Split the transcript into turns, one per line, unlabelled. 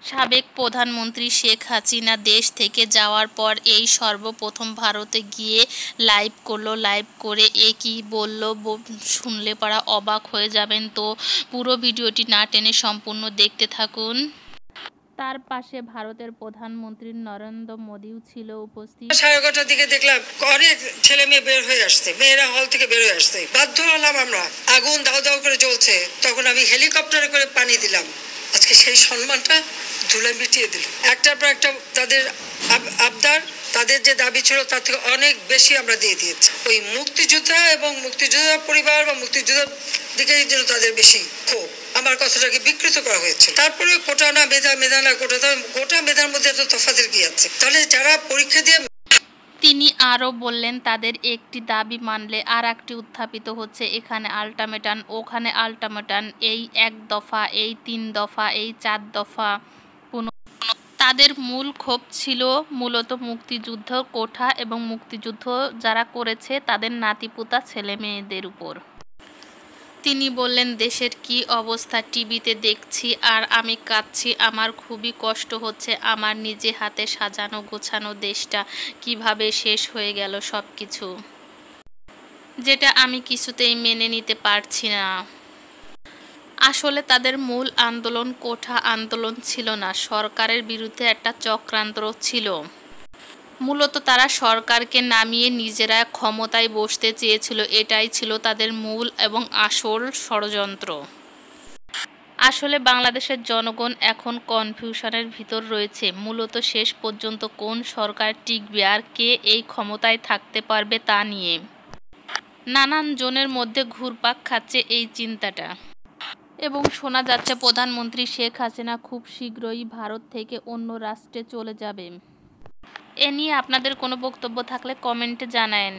সাবেক প্রধানমন্ত্রী শেখ হাসিনা দেশ থেকে যাওয়ার পর এই সর্বপ্রথম ভারতে গিয়ে লাইভ করলো। লাইভ করে কী বলল শুনলে পড়া অবাক হয়ে যাবেন। তো পুরো ভিডিওটি না টেনে সম্পূর্ণ দেখতে থাকুন। তার পাশে ভারতের প্রধানমন্ত্রী নরেন্দ্র মোদীও ছিল উপস্থিত।
11:30টার দিকে দেখলাম অনেক ছেলে মেয়ে বের হয়ে আসছে, মেয়েরা হল থেকে বের হয়ে আসছে। বাধ্য হলাম আমরা, আগুন দাও দাও করে জ্বলছে, তখন আমি হেলিকপ্টারে করে পানি দিলাম। আজকে সেই সম্মানটা ধুলায় মিটিয়ে দিল। একটার পর একটা তাদের আবদার, তাদের যে দাবি ছিল তার থেকে অনেক বেশি আমরা দিয়ে দিয়েছি। ওই মুক্তিযোদ্ধা এবং মুক্তিযোদ্ধা পরিবার বা মুক্তিযোদ্ধার দিকে যেন তাদের বেশি ক্ষোভ, আমার কথাটাকে বিকৃত করা হয়েছে। তারপরে কোটা না মেধা, মেধা না কোটা, কোটা মেধার মধ্যে এত তফাতের কি আছে? তাহলে যারা পরীক্ষা দিয়ে।
তিনি আরও বললেন, তাদের একটি দাবি মানলে আর একটি উত্থাপিত হচ্ছে। এখানে আল্টিমেটাম, ওখানে আল্টিমেটাম, এই 1 দফা, এই 3 দফা, এই 4 দফা। তাদের মূল ক্ষোভ ছিল মূলত মুক্তিযুদ্ধ কোঠা এবং মুক্তিযুদ্ধ যারা করেছে তাদের নাতিপুতা ছেলে মেয়েদের উপর। তিনি বললেন, দেশের কি অবস্থা টিভিতে দেখছি আর আমি কাঁদছি। আমার খুবই কষ্ট হচ্ছে। আমার নিজে হাতে সাজানো গোছানো দেশটা কিভাবে শেষ হয়ে গেল সব কিছু, যেটা আমি কিছুতেই মেনে নিতে পারছি না। আসলে তাদের মূল আন্দোলন কোঠা আন্দোলন ছিল না, সরকারের বিরুদ্ধে একটা চক্রান্ত ছিল। মূলত তারা সরকারকে নামিয়ে নিজেরা ক্ষমতায় বসতে চেয়েছিল। এটাই ছিল তাদের মূল এবং আসল ষড়যন্ত্র। আসলে বাংলাদেশের জনগণ এখন কনফিউশনের ভিতর রয়েছে। মূলত শেষ পর্যন্ত কোন সরকার টিকবে আর কে এই ক্ষমতায় থাকতে পারবে তা নিয়ে নানান জনের মধ্যে ঘুরপাক খাচ্ছে এই চিন্তাটা। এবং শোনা যাচ্ছে প্রধানমন্ত্রী শেখ হাসিনা খুব শীঘ্রই ভারত থেকে অন্য রাষ্ট্রে চলে যাবে। এ নিয়ে আপনাদের কোনো বক্তব্য থাকলে কমেন্টে জানায়েন।